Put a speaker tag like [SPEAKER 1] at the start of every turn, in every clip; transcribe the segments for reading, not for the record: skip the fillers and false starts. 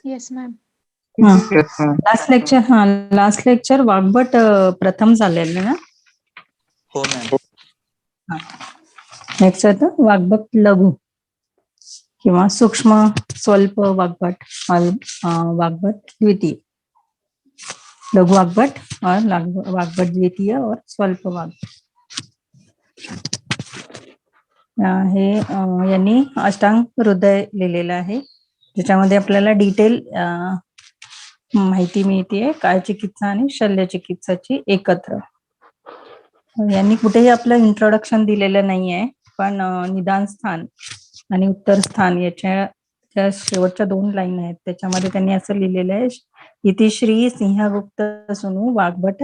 [SPEAKER 1] Yes, ma'am.
[SPEAKER 2] Last lecture Vagbhata प्रथम झालेले ना.
[SPEAKER 3] हो मॅम.
[SPEAKER 2] नेक्स्ट होतं वाग्भट लघु किंवा सूक्ष्म स्वल्प वाग्भट, वाग्भट द्वितीय, लघु वाग्भट और वाग्भट द्वितीय और स्वल्प वाग्भट. हे यांनी अष्टांग हृदय लिहिलेलं आहे, ज्याच्यामध्ये आपल्याला डिटेल माहिती मिळते काय चिकित्सा आणि शल्य चिकित्साची एकत्र. यांनी कुठेही आपलं इंट्रोडक्शन दिलेलं नाहीये, पण निदान स्थान आणि उत्तर स्थान याच्या शेवटच्या 2 लाईन आहेत, त्याच्यामध्ये त्यांनी असं लिहिलेलं आहे, इति श्री सिंहगुप्त सुनू वाग्भट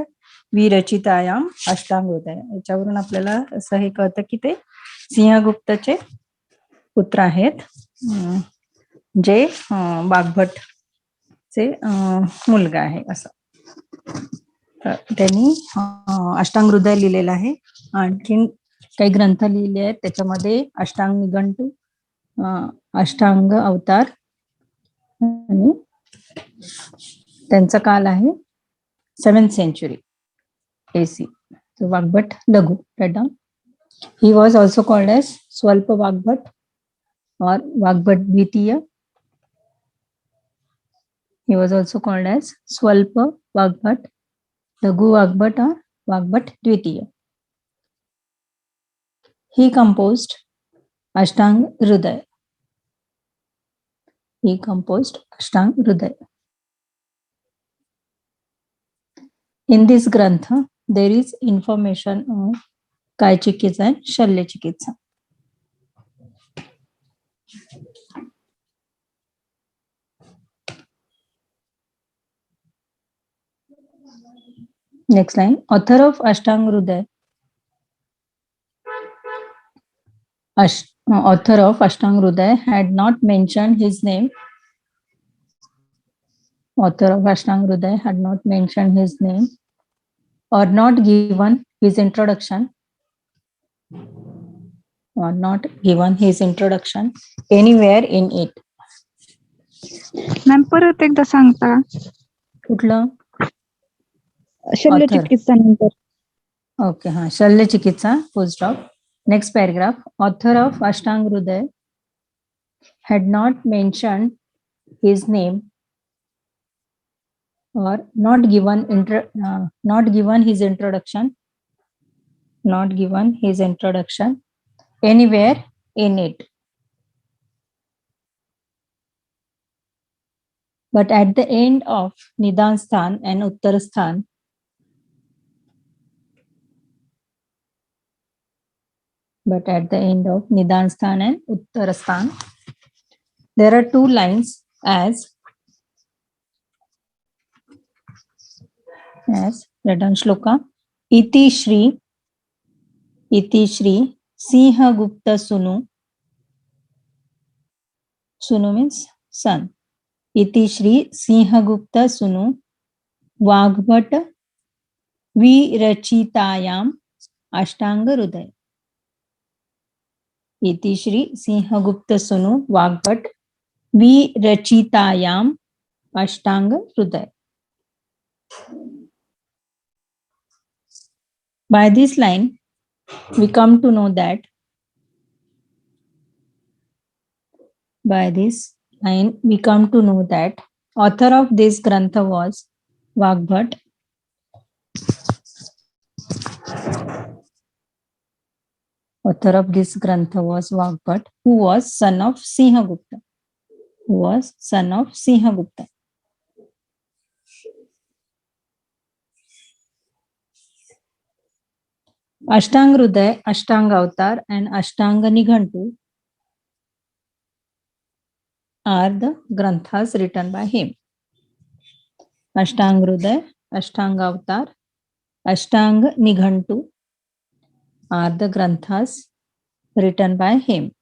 [SPEAKER 2] विरचितायाम अष्टांग हृदय. याच्यावरून आपल्याला असं हे कळतं की ते सिंहगुप्तचे पुत्र आहेत, जे वाग्भटचे मुलगा आहे असं. त्यांनी अष्टांग हृदय लिहिलेलं आहे. आणखीन काही ग्रंथ लिहिले आहेत, त्याच्यामध्ये अष्टांग निघंटू, अष्टांग अवतार आणि त्यांचा काल आहे 7th century AC. वाग्भट लघु. He was also called as Swalpa Vagbhat or Vagbhat Dvitiya. He was also called as Swalpa Vagbhat, Laghu Vagbhat or Vagbhat Dvitiya. He composed Ashtang Hriday. He composed Ashtang Hriday. In this grantha, there is information on काय चिकित्सा and शल्य चिकित्सा. Next line, author of Ashtang Hriday. Author of Ashtang Hriday had not mentioned his name. Author of Ashtang Hriday had not mentioned his name or not given his introduction. Or not given his introduction anywhere in it.
[SPEAKER 1] Ma'am परत एकदा सांगता.
[SPEAKER 2] कुठलं?
[SPEAKER 1] शल्य चिकित्सा नंतर.
[SPEAKER 2] Okay, हाँ, शल्य चिकित्सा full stop. Next paragraph, author of अष्टांग हृदय had not mentioned his name or not given his introduction anywhere in it, but at the end of Nidan Sthan and Uttar Sthan, there are 2 lines as written shloka. Iti Shri Sinha Gupta Sunu. Sunu means son. Iti Shri Sinha Gupta Sunu Vagbhat Virachitayam Ashtanga Hriday. Iti Shri Sinha Gupta Sunu Vagbhat Virachitayam Ashtanga Hriday. By this line, we come to know that author of this grantha was Vagbhat. Author of this grantha was Vagbhat, who was son of Sinhagupta. Ashtang Hriday, Ashtang Avatar and Ashtang Nighantu are the granthas written by him. Ashtang Hriday, Ashtang Avatar, Ashtang Nighantu are the granthas written by him.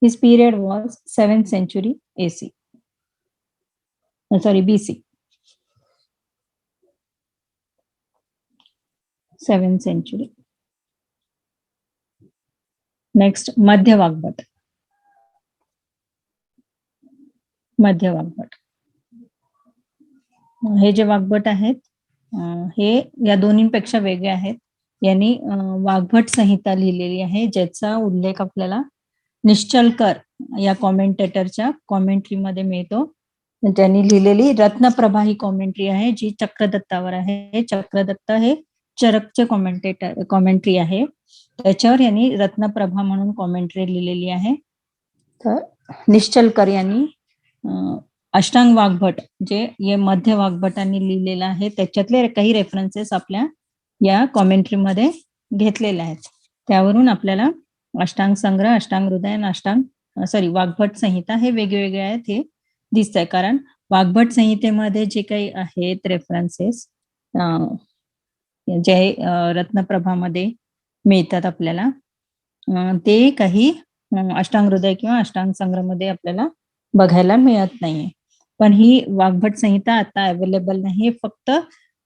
[SPEAKER 2] His period was 7th century AC. BC. 7th century. Next, Madhya Vagbhat. मध्य वाग्भट. हे जे वाग्भट आहेत हे या दोन्हींपेक्षा वेगळे आहेत. यांनी वाग्भट संहिता लिहिलेली आहे, ज्याचा उल्लेख आपल्याला निश्चलकर या कॉमेंटेटरच्या कॉमेंट्रीमध्ये मिळतो. त्यांनी लिहिलेली रत्नप्रभा ही कॉमेंट्री आहे, जी चक्रदत्तावर आहे. चक्रदत्त हे चरकचे कॉमेंट्री आहे. त्याच्यावर यांनी रत्नप्रभा म्हणून कॉमेंट्री लिहिलेली आहे. तर निश्चलकर यांनी अष्टांग वाग्भट जे मध्य वाग्भटांनी लिहिलेलं आहे, त्याच्यातले काही रेफरन्सेस आपल्या या कॉमेंट्रीमध्ये घेतलेले आहेत. त्यावरून आपल्याला अष्टांग संग्रह, अष्टांग हृदय आणि वाग्भट संहिता हे वेगवेगळे आहेत हे दिसतंय. कारण वाग्भट संहितेमध्ये जे काही आहेत रेफरन्सेस जे रत्नप्रभामध्ये मिळतात आपल्याला, ते काही अष्टांग हृदय किंवा अष्टांग संग्रहमध्ये आपल्याला बघायला मिळत नाहीये. पण ही वाग्भट संहिता आता अवेलेबल नाही. फक्त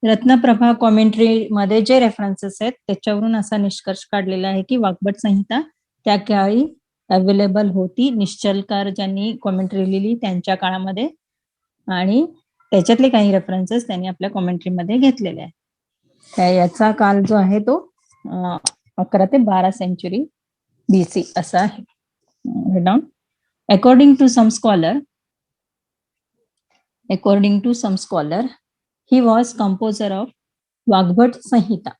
[SPEAKER 2] रत्नप्रभा कॉमेंट्री मध्ये जे रेफरन्सेस आहेत त्याच्यावरून असा निष्कर्ष काढलेला आहे की वाग्भट संहिता त्या काळी अवेलेबल होती. निश्चलकर ज्यांनी कॉमेंट्री लिहिली त्यांच्या काळामध्ये, आणि त्याच्यातले काही रेफरन्सेस त्यांनी आपल्या कॉमेंट्रीमध्ये घेतलेले आहे. याचा काल जो आहे तो 11 ते 12 सेंचुरी BC असा आहे. According to some scholar, he was composer of Vagbhat Sanhita.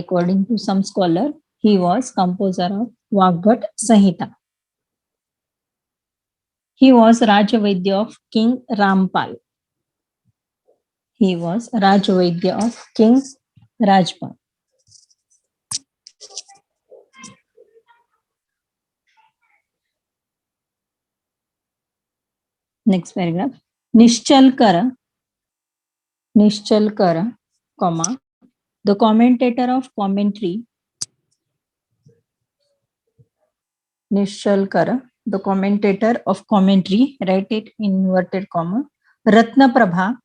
[SPEAKER 2] According to some scholar, he was composer of Vagbhat Sanhita. He was Rajavaidya of King Rampal. He was Rajavaidya of King Rajpal. Next paragraph. Nischalkar, comma, the commentator of commentary. Nischalkar, the commentator of commentary, write it in inverted comma. Ratnaprabha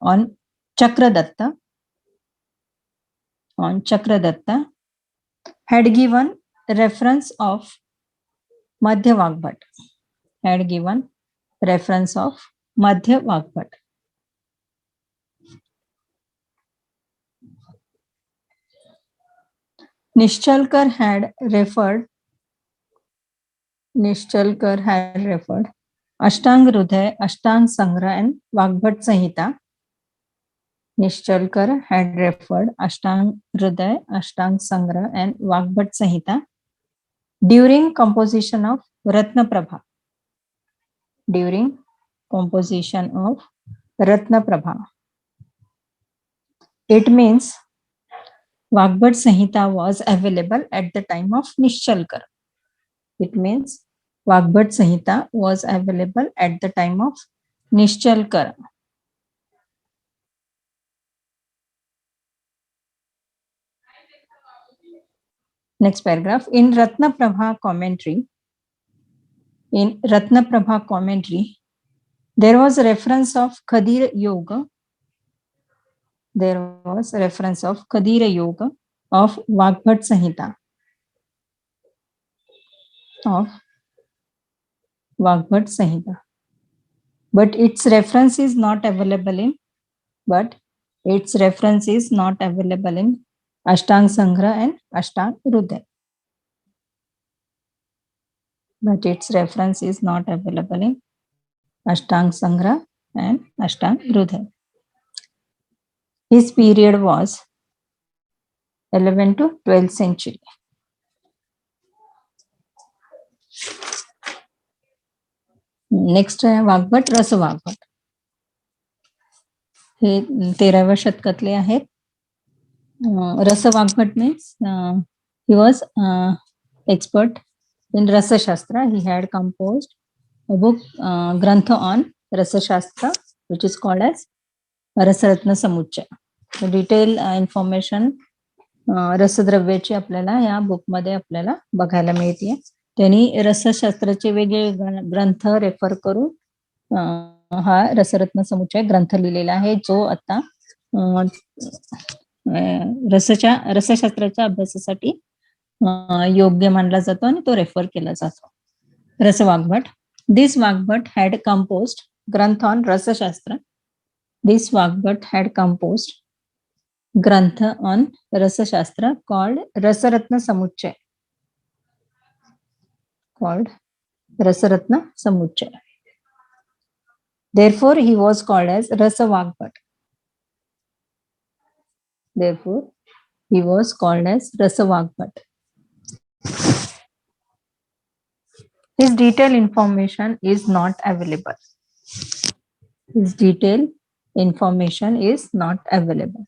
[SPEAKER 2] on Chakradatta, had given reference of Madhya Vagbhat. Had given reference of Madhya Vagbhat. Nischalkar had referred Ashtang Hridaya, Ashtang Sangrah and Vagbhat Sanhita. Nischalkar had referred Ashtang Hridaya, Ashtang Sangrah and Vagbhat Sanhita during composition of Ratnaprabha. During composition of Ratnaprabha. It means Vagbhat Sanhita was available at the time of Nischalkar. It means Vagbhat Sanhita was available at the time of Nischalkar. Next paragraph. In Ratnaprabha commentary, there was a reference of Khadir Yoga. There was a reference of Khadira Yoga of Vagbhat Sanhita. But its reference is not available in Ashtang Sangrah and Ashtang Hridaya. But its reference is not available in Ashtang Sangrah and Ashtang Hridaya. His period was 11th to 12th century. Next आहे वाग्भट, रस वाग्भट. हे 13व्या शतकातले आहेत. रस Vagbhata means he was expert in Rasashastra. He had composed a book, Grantha on Rasashastra, which is called as Rasaratna समुच्चय. Detail information रसद्रव्याची आपल्याला या book मध्ये आपल्याला बघायला मिळते. त्यांनी रसशास्त्राचे वेगवेगळे ग्रंथ रेफर करून हा रसरत्न समुच्चय ग्रंथ लिहिलेला आहे, जो आता रसशास्त्राच्या अभ्यासासाठी योग्य मानला जातो आणि तो रेफर केला जातो. Rasa Vagbhata. This Vagbhata had composed grantha on Rasashastra. This Vagbhata had composed grantha on Rasashastra called Rasaratna Samuchchaya. called Rasaratna समुच्चय. Therefore, he was called as Rasa Vagbhat. Therefore, he was called as Rasa Vagbhat. His detailed information is not available. His detailed information is not available.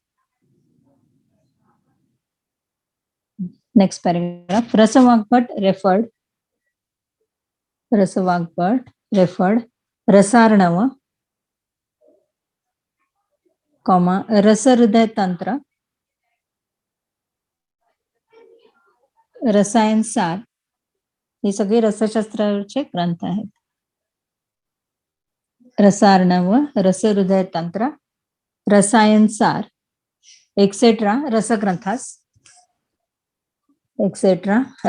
[SPEAKER 2] Next paragraph. Rasa Vagbhat referred Rasarnava, रसहृदय तंत्र, रसायनसार हे सगळे रसशास्त्राचे ग्रंथ आहेत. रसार्णव, रसहृदय तंत्र, रसायनसार etcetera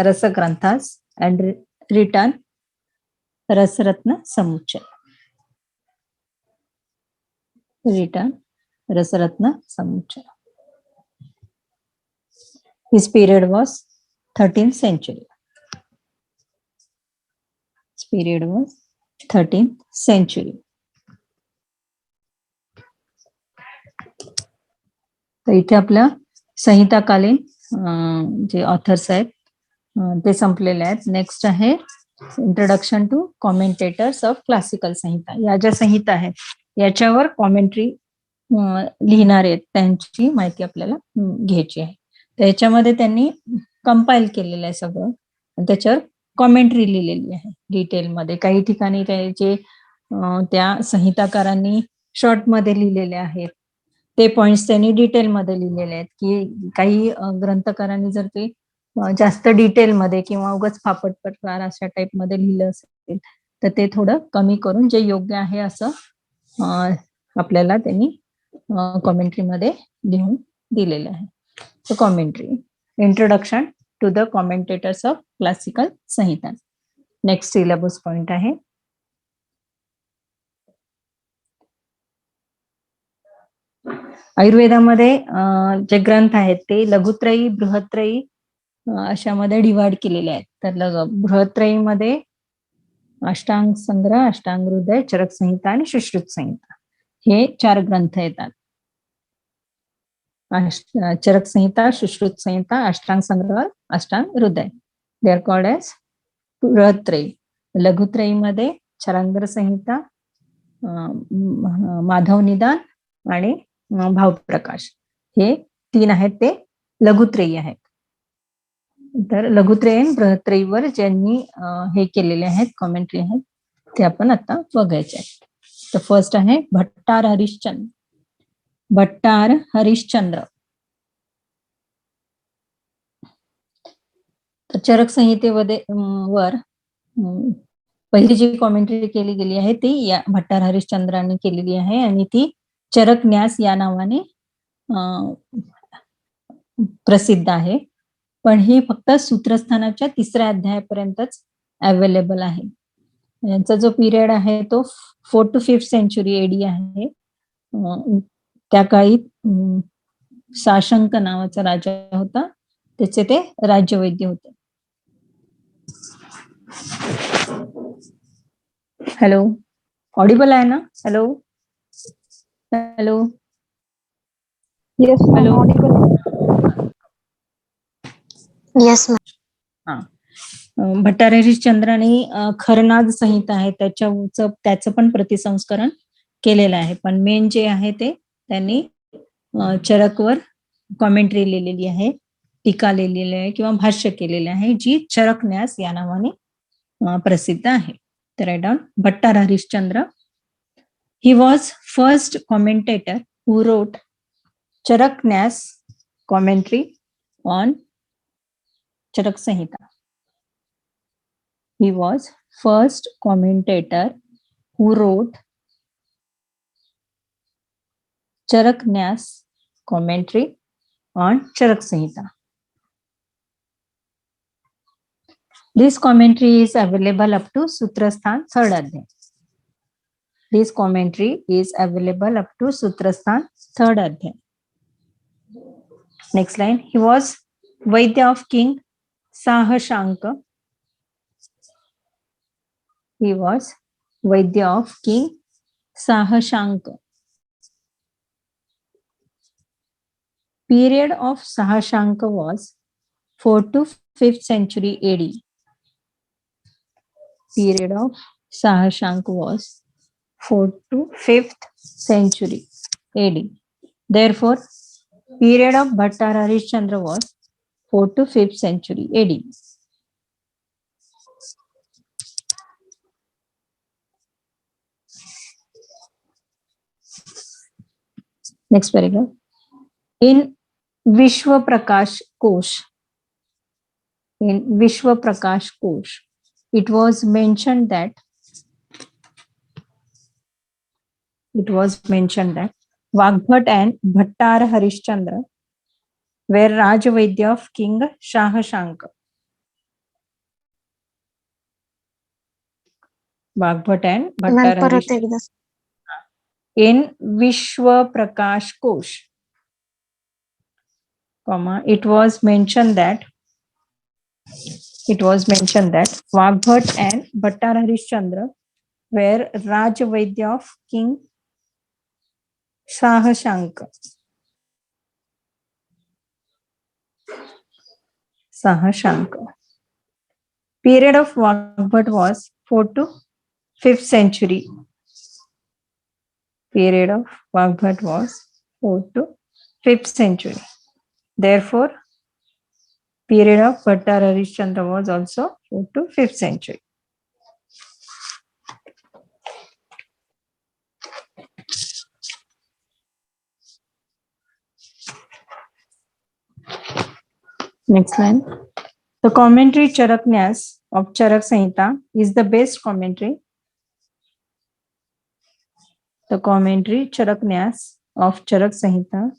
[SPEAKER 2] रसग्रंथास and written Rasaratna समुच्चय. written Rasaratna समुच्चय. His period was 13th century. His period was 13th century. तर इथे आपलं संहिताकालीन जे ऑथर्स आहेत ते संपलेले आहेत. नेक्स्ट आहे introduction to commentators of classical Samhita. या ज्या संहिता आहेत याच्यावर कॉमेंट्री लिहिणार आहेत त्यांची माहिती आपल्याला घ्यायची आहे. त्याच्यामध्ये त्यांनी कंपाईल केलेलं आहे सगळं आणि त्याच्यावर कॉमेंट्री लिहिलेली आहे डिटेलमध्ये. काही ठिकाणी जे त्या संहिताकारांनी शॉर्टमध्ये लिहिलेले आहेत ते पॉइंट्स त्यांनी डिटेलमध्ये लिहिलेले आहेत. की काही ग्रंथकारांनी जर ते जास्त डिटेलमध्ये किंवा उगाच फापट प्रकार अशा टाईपमध्ये लिहिलं असेल तर ते थोडं कमी करून जे योग्य आहे असं आपल्याला त्यांनी कॉमेंट्रीमध्ये लिहून दिलेलं आहे. तर commentary. Introduction to the commentators of classical Samhita. Next syllabus point आहे. आयुर्वेदामध्ये जे ग्रंथ आहेत ते लघुत्रयी, बृहत्रयी अशामध्ये डिवाइड केलेले आहेत. तर बृहत्रयीमध्ये अष्टांग संग्रह, अष्टांग हृदय, चरक संहिता आणि सुश्रुत संहिता हे 4 ग्रंथ येतात. चरक संहिता, सुश्रुत संहिता, अष्टांग Sangraha, Ashtanga Hridaya. They are called as Brihattrayi. लघुत्रयीमध्ये चरांगर संहिता, माधव निदान आणि भावप्रकाश हे 3 आहेत ते लघुत्रयी आहेत. तर लघुत्रयी आणि बृहत्रयीवर ज्यांनी हे केलेले आहेत कॉमेंट्री आहेत ते आपण आता बघायचे आहेत. तर फर्स्ट आहे भट्टार हरिश्चंद्र. तर चरक संहितेमध्ये वर पहिली जी कॉमेंट्री केली गेली आहे ती या भट्टार हरिश्चंद्रांनी केलेली आहे आणि ती चरक न्यास या नावाने प्रसिद्ध आहे. पण ही फक्त सूत्रस्थानाच्या 3ऱ्या अध्यायापर्यंतच अवेलेबल आहे. यांचा जो पिरियड आहे तो 4th to 5th century AD आहे. त्या काळी साशंक नावाचा राजा होता, त्याचे ते राज्यवैद्य होते. हॅलो, ऑडिबल आहे ना? Hello hello
[SPEAKER 1] yes
[SPEAKER 2] hello.
[SPEAKER 4] Yes
[SPEAKER 2] Bhattar हरिश्चंद्रांनी खरनाद संहिता आहे त्याचं पण प्रतिसंस्करण केलेलं आहे. पण मेन जे आहे ते त्यांनी चरकवर कॉमेंट्री लिहिलेली आहे, टीका लिहिलेली आहे किंवा भाष्य केलेले आहे जी चरक न्यास या नावाने प्रसिद्ध आहे. तर write down Bhattar Harishchandra. He was first commentator who wrote Charaka Nyasa commentary on Charaka Samhita. He was first commentator who wrote Charak Nyas commentary on Charak Samhita. This commentary is available up to Sutrasthan third adhyay. This commentary is available up to Sutrasthan third adhyay. Next line. He was Vaidya of King Sahashanka. He was Vaidya of King Sahashanka. Period of Sahashanka was 4th to 5th century AD. Period of Sahashanka was 4th to 5th century AD. Therefore, period of Bhattar Harishchandra was 4th to 5th century AD. Next paragraph. In Vishwa Prakash Kosh, it was mentioned that Vagbhat and Bhattar Harishchandra were Rajavaidya of King Shahashanka. Vagbhat and Bhattar
[SPEAKER 4] परत
[SPEAKER 2] Harishchandra.
[SPEAKER 4] एकदा
[SPEAKER 2] In Vishwa Prakash Kosh, it was mentioned that Vagbhat and Bhattar Harishchandra were Rajavaidya of King Shahashanka. Period of Vagbhat was 4th to 5th century. Period of Vagbhat was 4th to 5th century. Therefore, period of Bhattar Harishchandra was also 4th to 5th century. Next line. The commentary Charaknyas of Charak Samhita is the best commentary. The commentary Charaknyas of Charak Samhita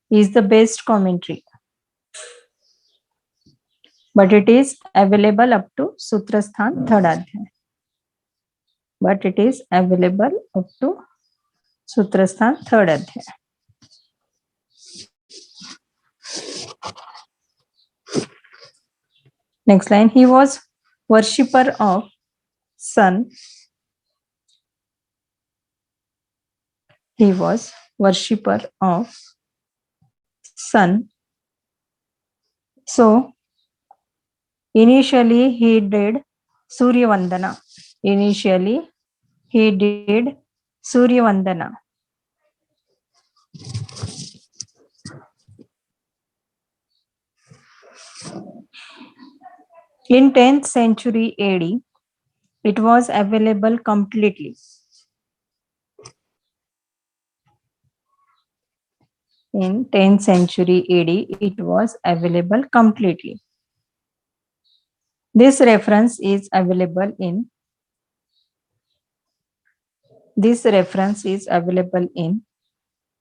[SPEAKER 2] is the best commentary. But it is available up to Sutrasthan third adhyay. Next line. He was worshipper of sun. So, initially he did Surya Vandana. In 10th century AD, it was available completely. In 10th century AD, it was available completely. This reference is available in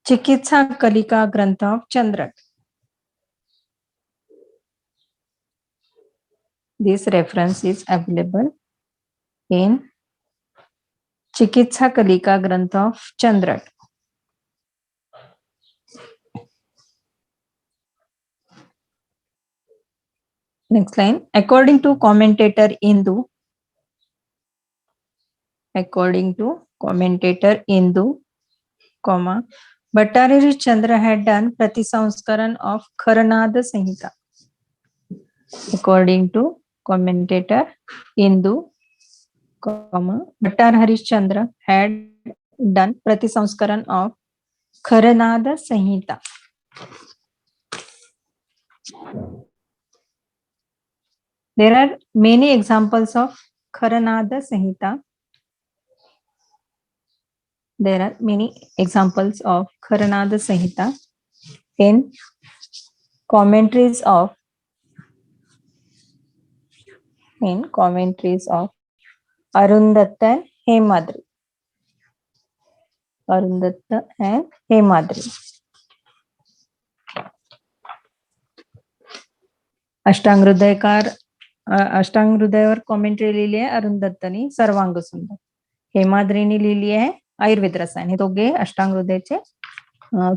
[SPEAKER 2] Chikitsa Kalika Grantha of Chandrak. This reference is available in Chikitsa Kalika Grantha of Chandrak. Next line. According to commentator Indu, Bhattar Harishchandra had done Pratisamskaran of Kharanada Samhita. According to commentator Indu, Bhattar Harishchandra had done Pratisamskaran of Kharanada Samhita. There are many examples of Kharanada Samhita. In commentaries of Arundatta and Hemadri. Ashtanga Hridayakar Ashtanga हृदयावर commentary लिहिली आहे अरुण दत्तनी सर्वांग सुंदर. हेमाद्रीनी लिहिली आहे आयुर्वेद रसायन. हे दोघे अष्टांग हृदयाचे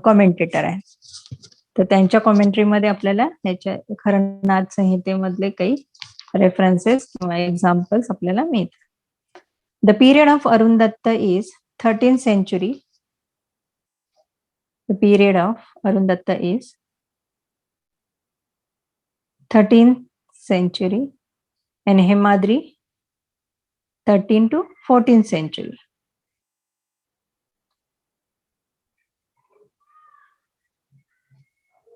[SPEAKER 2] commentator आहेत. तर त्यांच्या कॉमेंट्रीमध्ये आपल्याला ह्याच्या खरनाथ संहितेमधले काही रेफरन्सेस किंवा एक्झाम्पल्स आपल्याला मिळतात. The period of Arun Datta is 13th century. The period of Arun Datta is 13th century and Hemadri 13th to 14th century.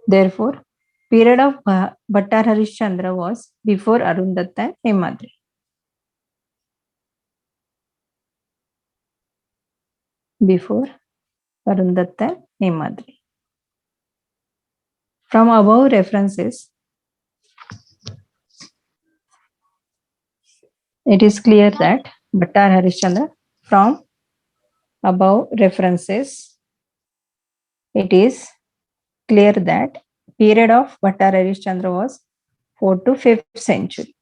[SPEAKER 2] Therefore, period of Bhattar Harishchandra was before Arun Datta and Hemadri. Before Arun Datta and Hemadri. From above references, it is clear that Bhattar Harishchandra, from above references, it is clear that period of Bhattar Harishchandra was 4th to 5th century.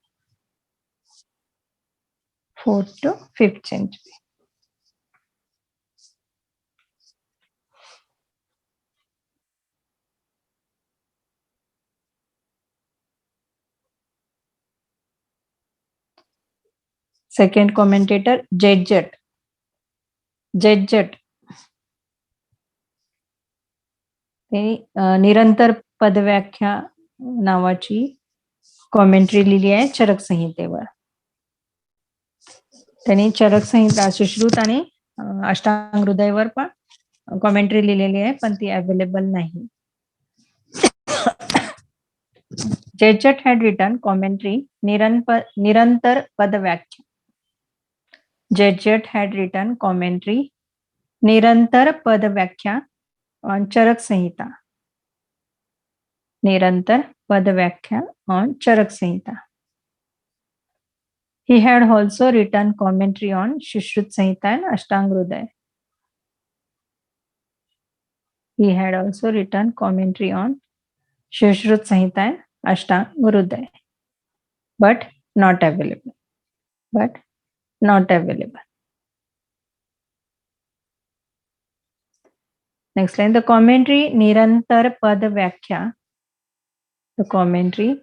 [SPEAKER 2] 4th to 5th century. Second commentator, Jedjat. ते निरंतर पदव्याख्या नावाची commentary लिहिली आहे चरक संहितेवर. त्यांनी चरक संहिता सुश्रुत आणि अष्टांग हृदयावर पण commentary लिहिलेली आहे, पण ती अवेलेबल नाही. Jedjat had written commentary निरंतर पदव्याख्या. Jedjat had written commentary निरंतर पदव्याख्या on Charak Samhita. निरंतर पदव्याख्या on Charak Samhita. He had also written commentary on Shushruta Samhita and Ashtang Hridaya. He had also written commentary on Shushruta Samhita and Ashtang Hridaya, but not available. Next line, the commentary Nirantar Pad Vyakhya. The commentary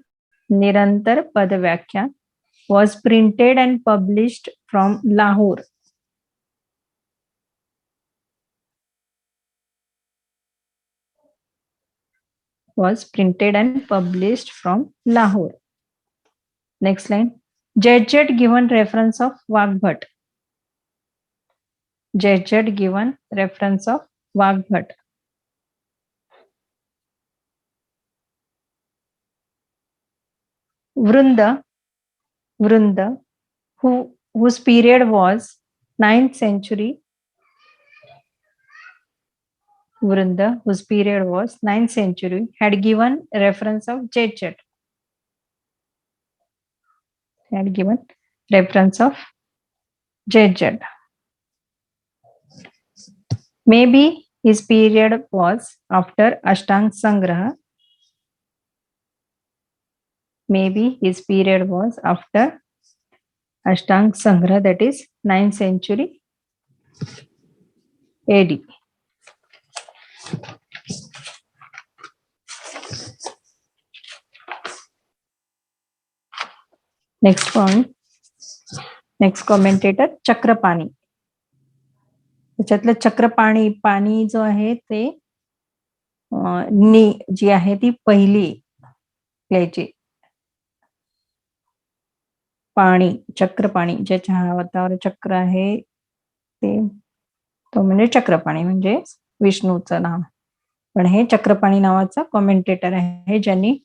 [SPEAKER 2] Nirantar Pad Vyakhya was printed and published from Lahore. Was printed and published from Lahore. Next line, Jedjat given reference of Vagbhat. Jedjat given reference of Vagbhat. Vrunda, whose period was 9th century. Vrunda, whose period was 9th century, had given reference of Jedjat. Had given reference of Jedjat. Maybe his period was after Ashtang Sangraha. Maybe his period was after Ashtang Sangraha, that is 9th century AD. Next point, next commentator Chakrapani. त्याच्यातलं चक्रपाणी, पाणी जो आहे ते नी जी आहे ती पहिली घ्यायची. पाणी, चक्रपाणी, ज्याच्या हातावर चक्र आहे ते तो म्हणजे चक्रपाणी, म्हणजे विष्णूचं नाव. पण हे चक्रपाणी नावाचा कॉमेंटेटर आहे, ज्यांनी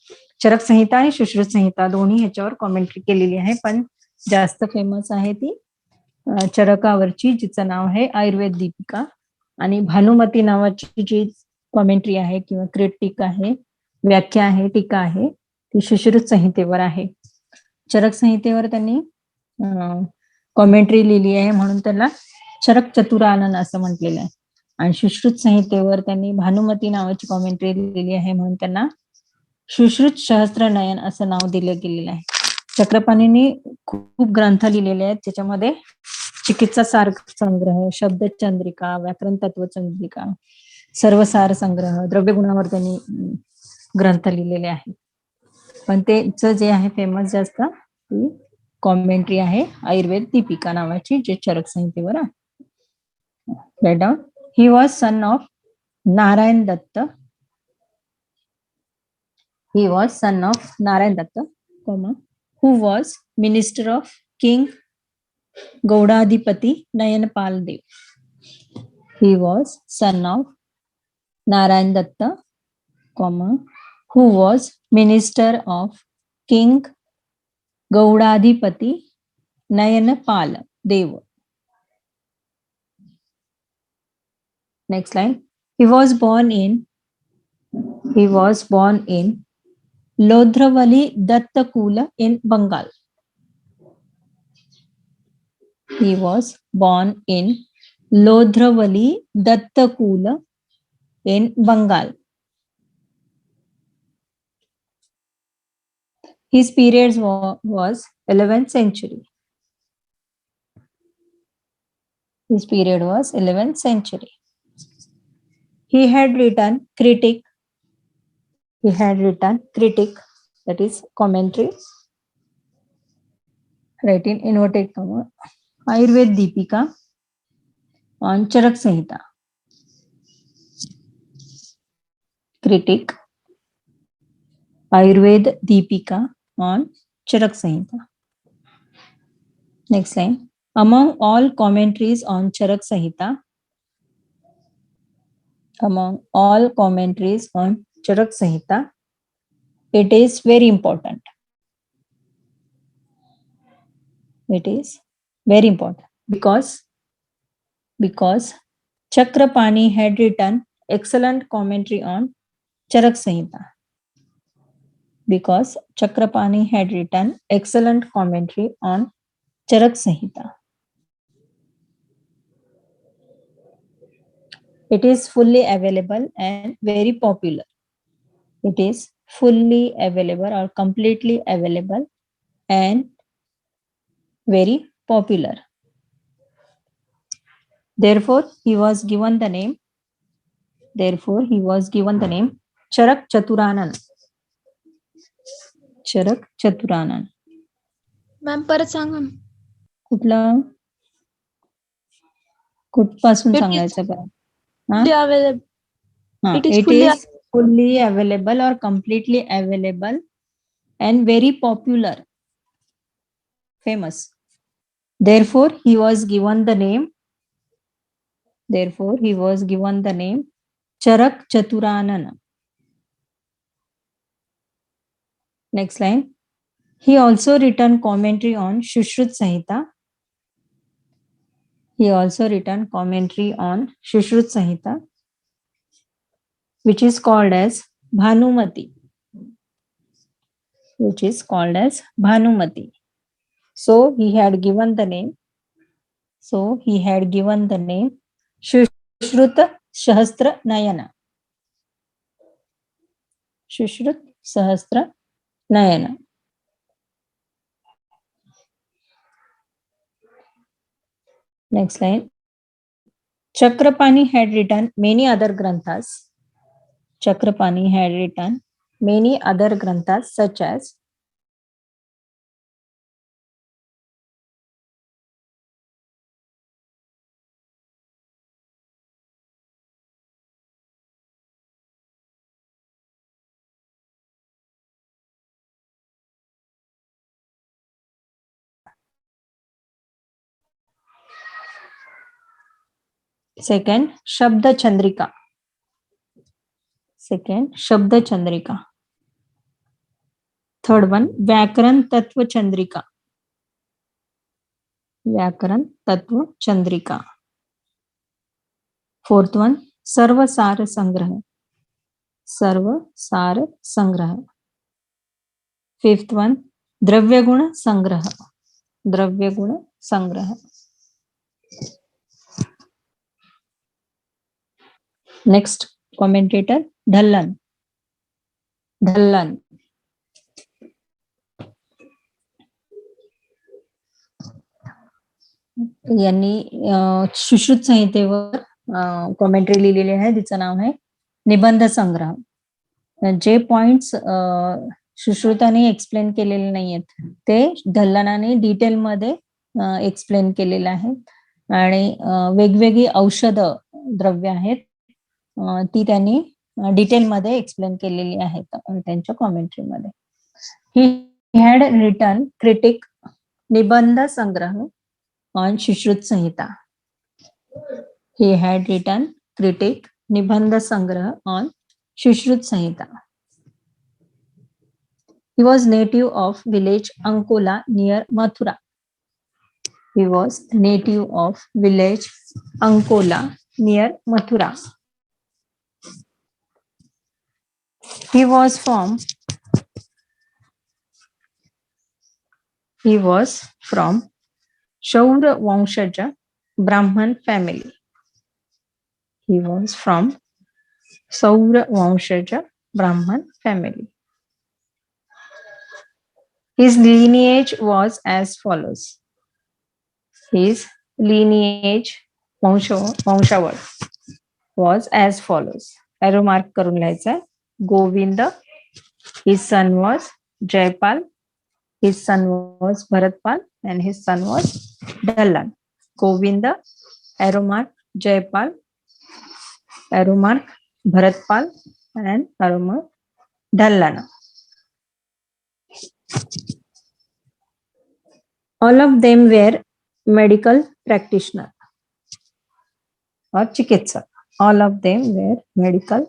[SPEAKER 2] चरक संहिता आणि सुश्रुत संहिता दोन्ही ह्याच्यावर कॉमेंट्री केलेली आहे. पण जास्त फेमस आहे ती चरकावरची, जिचं नाव आहे आयुर्वेद दीपिका. आणि भानुमती नावाची जी कॉमेंट्री आहे किंवा क्रिटिक आहे, व्याख्या आहे, टीका आहे, ती सुश्रुत संहितेवर आहे. चरक संहितेवर त्यांनी कॉमेंट्री लिहिली आहे म्हणून त्याला चरक चतुरानन असं म्हटलेलं आहे. आणि सुश्रुत संहितेवर त्यांनी भानुमती नावाची कॉमेंट्री लिहिली आहे म्हणून त्यांना सुश्रुत सहस्त्रनयन असं नाव दिलं गेलेलं आहे. चक्रपाणींनी खूप ग्रंथ लिहिलेले आहेत, त्याच्यामध्ये चिकित्सा सार संग्रह, शब्दचंद्रिका, व्याकरण तत्वचंद्रिका, सर्वसार संग्रह, द्रव्यगुणावर त्यांनी ग्रंथ लिहिलेले आहेत. पण त्याचं जे आहे फेमस जास्त ती कॉमेंट्री आहे आयुर्वेद दीपिका नावाची, जे चरक संहितेवर आहे. Write down. He was son of Narayan Datta. He was son of Narayan Datta, who was minister of King Gaudadipati Nayanpal Dev. He was son of Narayan Datta, who was minister of King Gaudadipati Nayanpal Dev. Next line. He was born in Lodhravali Dattakula in Bengal. He was born in Lodhravali Dattakula in Bengal. His period was 11th century. His period was 11th century. He had written critic, that is commentary, right in inverted comma, Ayurved Deepika on Charak Samhita. Critic, Ayurved Deepika on Charak Samhita. Next line. Among all commentaries on Charak Samhita, it is very important. It is very important because Chakrapani had written excellent commentary on Charak Samhita. Because Chakrapani had written excellent commentary on Charak Samhita. It is fully available and very popular. It is fully available or completely available and very popular. Therefore, he was given the name Charak Chaturanan. Charak Chaturanan.
[SPEAKER 1] Ma'am परत सांगा.
[SPEAKER 2] कुठपासून सांगायचं बरं?
[SPEAKER 1] It is
[SPEAKER 2] It is fully available or completely available and very popular, famous. Therefore, he was given the name Charak Chaturanan. Next line. He also written commentary on Shushruta Samhita. Which is called as Bhanumati. So he had given the name Shushruta Sahasra Nayana. Next line. Chakrapani had written many other granthas. Such as second, Shabda Chandrika. Third one, Vyakaran Tattva Chandrika. Fourth one, Sarvasar Sangraha. Fifth one, Dravyaguna Sangraha. Next commentator, Dhallan. यांनी Sushruta संहितेवर commentary लिहिलेली आहे. तिचं नाव आहे निबंध संग्रह. जे points सुश्रुताने explain केलेले नाहीयेत ते ढल्लनाने डिटेलमध्ये एक्सप्लेन केलेलं आहे. आणि वेगवेगळी औषध द्रव्य आहेत ती त्यांनी डिटेलमध्ये एक्सप्लेन केलेली आहेत त्यांच्या कॉमेंट्रीमध्ये. He had written critique Nibandha Sangraha on Sushruta Samhita. He had written critique Nibandha Sangraha on Sushruta Samhita. He was native of village Ankola near Mathura. He was native of village Ankola near Mathura. He was from Shaura Vangshaja Brahman family. He was from Shaura Vangshaja Brahman family. His lineage was as follows. His lineage वंशावळ was as follows. Arrow mark करून लिहायचा. Govind, his son was Jaipal, his son was Bharatpal, and his son was Dhallan. Govinda, arrow mark Jaipal, arrow mark Bharatpal, and arrow mark Dhallan. All of them were medical practitioner or chikitsa. All of them were medical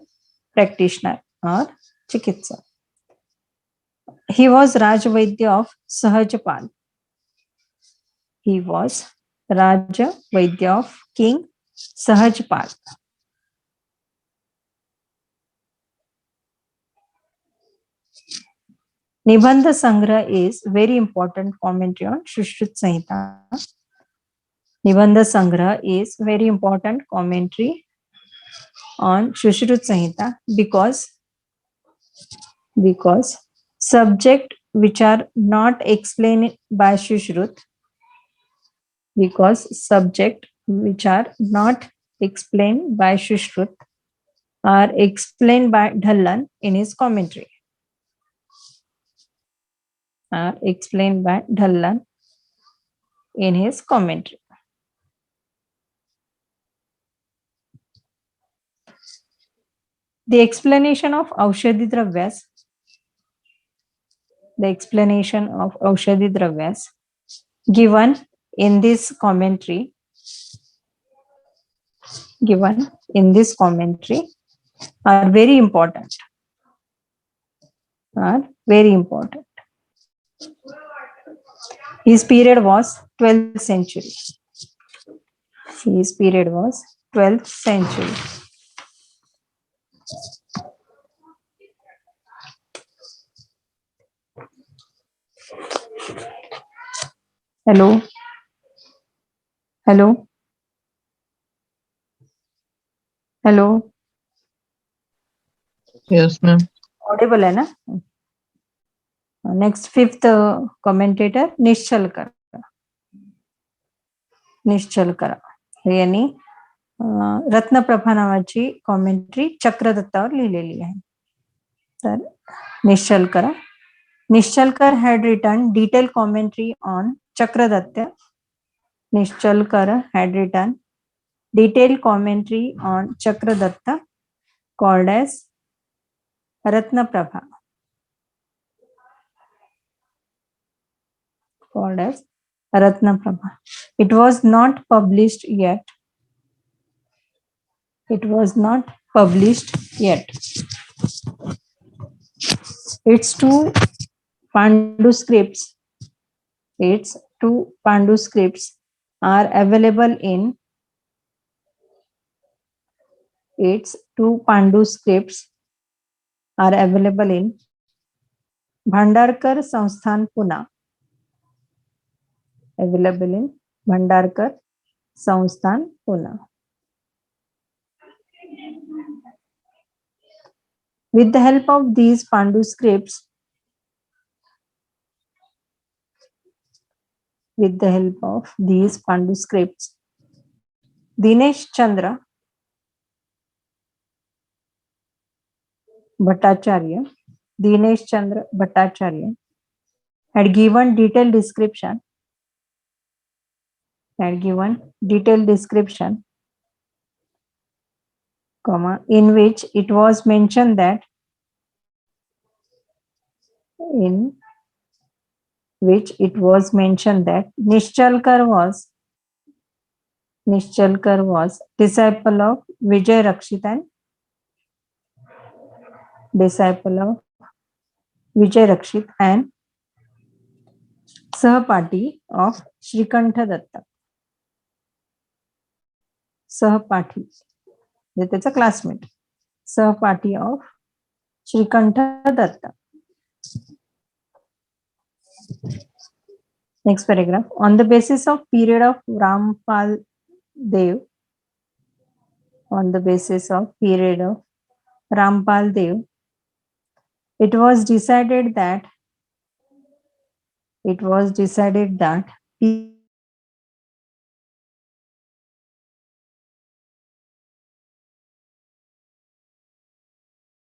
[SPEAKER 2] practitioner or chikitsa. He was Rajvaidya of Sahajpal. He was Rajvaidya of King Sahajpal. Nibandha Sangrah is very important commentary on Sushruta Samhita. Nibandha Sangrah is very important commentary on Sushruta Samhita because subject which are not explained by Sushrut, are explained by Dhallan in his commentary. The explanation of Aushadhi Dravyas given in this commentary are very important. His period was 12th century. Hello.
[SPEAKER 5] Yes, ma'am.
[SPEAKER 2] Audible है ना? Next fifth commentator निश्चलकर यांनी रत्नप्रभा नावाची commentary चक्रदत्तावर लिहिलेली आहे. तर निश्चलकर had written detailed commentary on Chakradatta. Nischalkar had written detailed commentary on Chakradatta called as Ratnaprabha. It was not published yet. Its two Pandu scripts are available in Bhandarkar Samsthan Pune. With the help of these Pandu scripts, with the help of these Pandu scripts. Dinesh Chandra Bhattacharya had given detailed description comma, in which it was mentioned that Nishchalkar was disciple of Vijay Rakshit and Sahapati of Shrikantha Datta. Sahapati, त्याचा classmate. Sahapati of Shrikantha Datta. Next paragraph. On the basis of period of Rampal Dev, it was decided that